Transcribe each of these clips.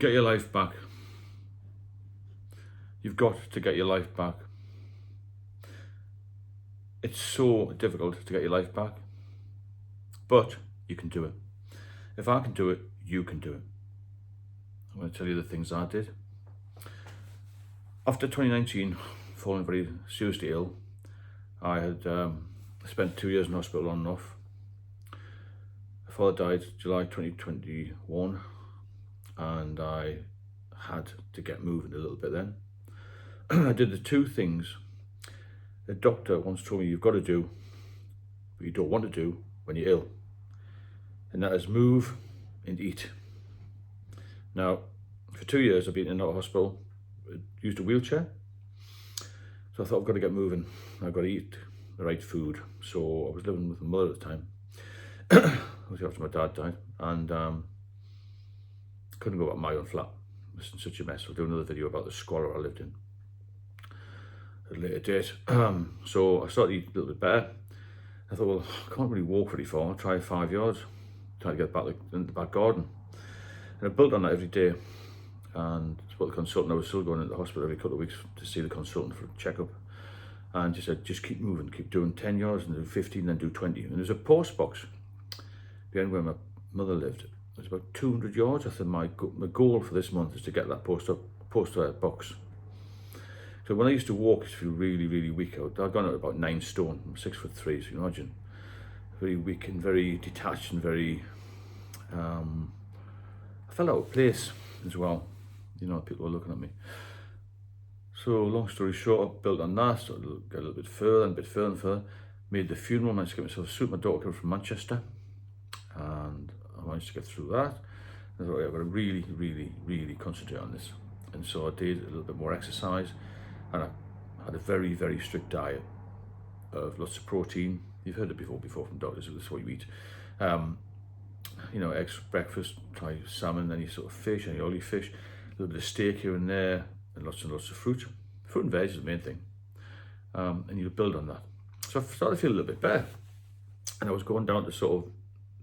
Get your life back. You've got to get your life back. It's so difficult to get your life back, but you can do it. If I can do it, you can do it. I'm going to tell you the things I did. After 2019, falling very seriously ill, I had spent 2 years in hospital on and off. My father died July 2021, and I had to get moving a little bit then. I did the two things the doctor once told me you've got to do, but you don't want to do when you're ill, and that is move and eat. Now, for 2 years I've been in and out of hospital, used a wheelchair, so I thought I've got to get moving, I've got to eat the right food. So I was living with my mother at the time, obviously after my dad died, and couldn't go back to my own flat. It was in such a mess. I'll do another video about the squalor I lived in at a later date. So I started eating a little bit better. I thought, well, I can't really walk very far, I'll try 5 yards, try to get back in the back garden. And I built on that every day, and I spoke to the consultant. I was still going into the hospital every couple of weeks to see the consultant for a checkup, and she said, just keep moving, keep doing 10 yards and do 15, then do 20. And there's a post box behind where my mother lived. It's about 200 yards. I said, my goal for this month is to get that post box. So when I used to walk, I used to feel really, really weak. I'd gone out about 9 stone, I'm 6'3", so you can imagine. Very weak and very detached and very, I felt out of place as well. You know, people were looking at me. So long story short, I built on that, so I got a little bit further and a bit further and further. Made the funeral, managed to get myself a suit. My daughter came from Manchester, and I managed to get through that. I thought, yeah, I've got to really, really, really concentrate on this. And so I did a little bit more exercise, and I had a very, very strict diet of lots of protein. You've heard it before from doctors, this is what you eat. You know, eggs for breakfast, try salmon, then you sort of fish, and you oily fish, a little bit of steak here and there, and lots of fruit. Fruit and veg is the main thing. And you build on that. So I started to feel a little bit better. And I was going down to sort of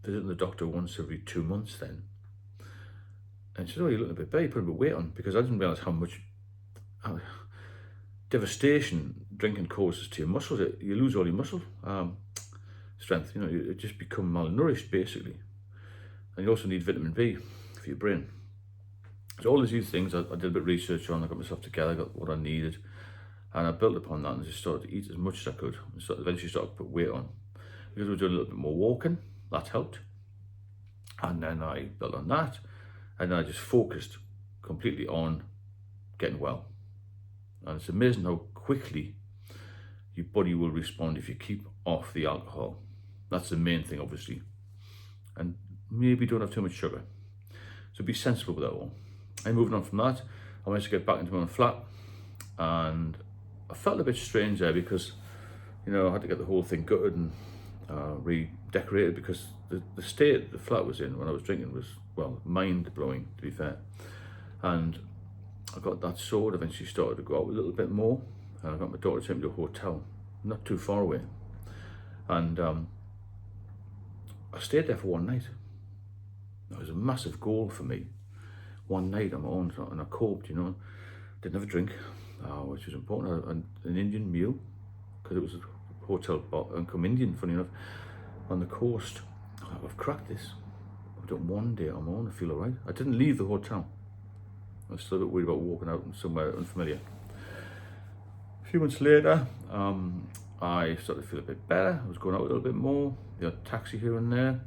visiting the doctor once every 2 months then. And she said, oh, you're looking a bit better, you put a bit of weight on, because I didn't realise how much devastation drinking causes to your muscles. You lose all your muscle strength, you know, you just become malnourished basically. And you also need vitamin B for your brain. So all of these things I did a bit of research on, I got myself together, got what I needed, and I built upon that and just started to eat as much as I could. And so eventually started to put weight on. Because I was doing a little bit more walking, that helped. And then I built on that, and then I just focused completely on getting well. And it's amazing how quickly your body will respond if you keep off the alcohol. That's the main thing, obviously. And maybe don't have too much sugar. So be sensible with that all. And moving on from that, I managed to get back into my own flat, and I felt a bit strange there because, you know, I had to get the whole thing gutted and redecorated, because the state the flat was in when I was drinking was, well, mind-blowing, to be fair. And I got that sorted, eventually started to go out a little bit more, and I got my daughter to take me to a hotel, not too far away. And I stayed there for one night. That was a massive goal for me. One night on my own, and I coped, you know. Didn't have a drink, which was important. An Indian meal, because it was a hotel, come Indian, funny enough, on the coast. I've cracked this. I've done one day on my own, I feel all right. I didn't leave the hotel. I was still a bit worried about walking out somewhere unfamiliar. A few months later, I started to feel a bit better. I was going out a little bit more. We had a taxi here and there.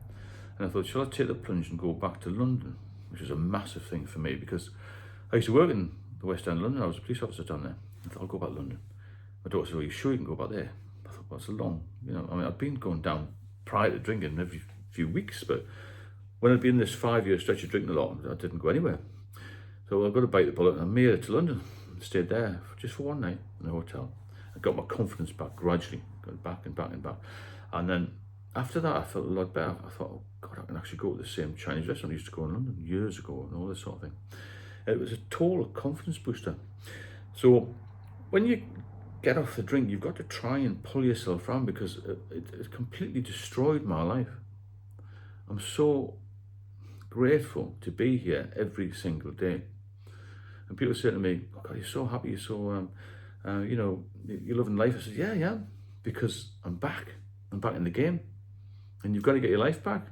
And I thought, shall I take the plunge and go back to London? Which was a massive thing for me, because I used to work in the West End of London. I was a police officer down there. I thought, I'll go back to London. My daughter said, are you sure you can go back there? I thought, well, it's a long, you know, I mean, I'd been going down prior to drinking every few weeks, but when I'd been in this 5-year stretch of drinking a lot, I didn't go anywhere. So I got to bite the bullet, and I made it to London and stayed there just for one night in a hotel. I got my confidence back gradually, going back and back and back. And then after that, I felt a lot better. I thought, oh God, I can actually go to the same Chinese restaurant I used to go in London years ago, and all this sort of thing. It was a total confidence booster. So when you get off the drink, you've got to try and pull yourself around, because it completely destroyed my life. I'm so grateful to be here every single day. And people say to me, oh God, you're so happy, you're so, you know, you're loving life. I said, yeah, yeah, because I'm back in the game. And you've got to get your life back.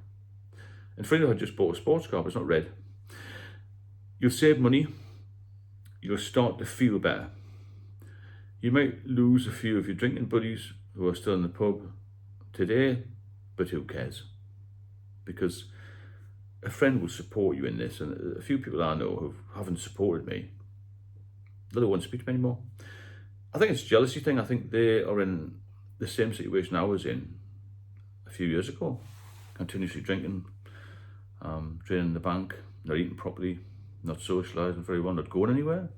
And Fredo had just bought a sports car, but it's not red. You'll save money, you'll start to feel better. You might lose a few of your drinking buddies who are still in the pub today, but who cares? Because a friend will support you in this, and a few people I know who haven't supported me, they don't want to speak to me anymore. I think it's a jealousy thing. I think they are in the same situation I was in a few years ago, continuously drinking, draining the bank, not eating properly, not socialising very well, not going anywhere.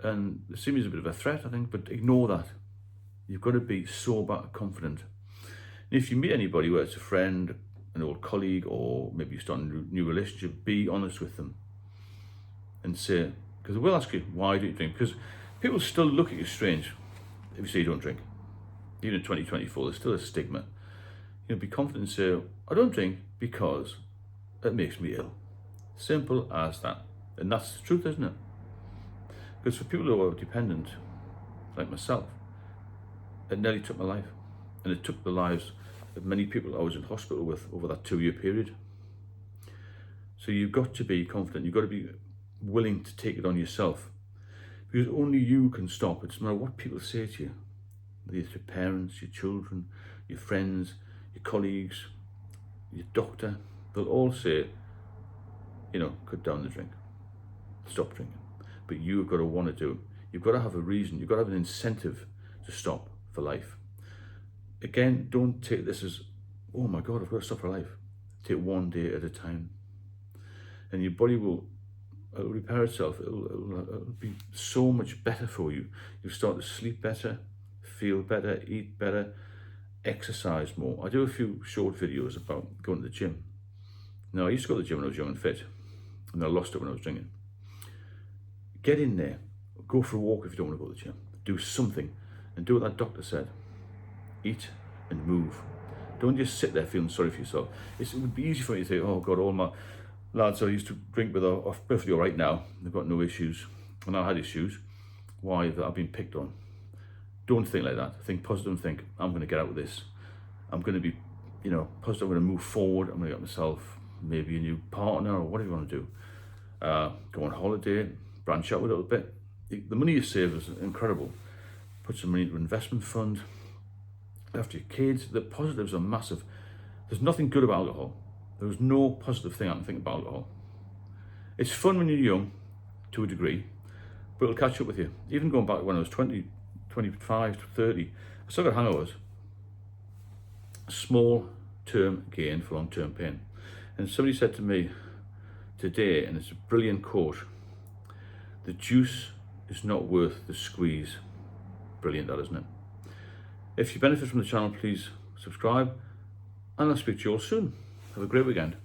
And it seems a bit of a threat, I think, but ignore that. You've got to be sober, confident. And if you meet anybody, whether it's a friend, an old colleague, or maybe you start a new relationship, be honest with them and say, because they will ask you, why do you drink? Because people still look at you strange if you say you don't drink. Even in 2024, there's still a stigma. You know, be confident and say, I don't drink because it makes me ill. Simple as that. And that's the truth, isn't it? Because for people who are dependent, like myself, it nearly took my life. And it took the lives of many people I was in hospital with over that 2-year period. So you've got to be confident. You've got to be willing to take it on yourself. Because only you can stop. It doesn't matter what people say to you. Whether it's your parents, your children, your friends, your colleagues, your doctor. They'll all say, you know, cut down the drink. Stop drinking. But you've got to want to do it. You've got to have a reason. You've got to have an incentive to stop for life. Again, don't take this as, oh my God, I've got to stop for life. Take one day at a time. And your body will repair itself. It'll be so much better for you. You'll start to sleep better, feel better, eat better, exercise more. I do a few short videos about going to the gym. Now, I used to go to the gym when I was young and fit, and I lost it when I was drinking. Get in there. Go for a walk if you don't want to go to the gym. Do something and do what that doctor said. Eat and move. Don't just sit there feeling sorry for yourself. It would be easy for you to say, oh God, all my lads I used to drink with are perfectly all right now. They've got no issues. And I had issues. Why? That I've been picked on. Don't think like that. Think positive and think, I'm going to get out of this. I'm going to be, you know, positive. I'm going to move forward. I'm going to get myself maybe a new partner or whatever you want to do. Go on holiday, branch out a little bit. The money you save is incredible. Put some money into an investment fund. After your kids, the positives are massive. There's nothing good about alcohol. There's no positive thing I can think about alcohol. It's fun when you're young, to a degree, but it'll catch up with you. Even going back when I was 20, 25, 30, I still got hangovers. Small term gain for long term pain. And somebody said to me today, and it's a brilliant quote, the juice is not worth the squeeze. Brilliant, that, isn't it? If you benefit from the channel, please subscribe, and I'll speak to you all soon. Have a great weekend.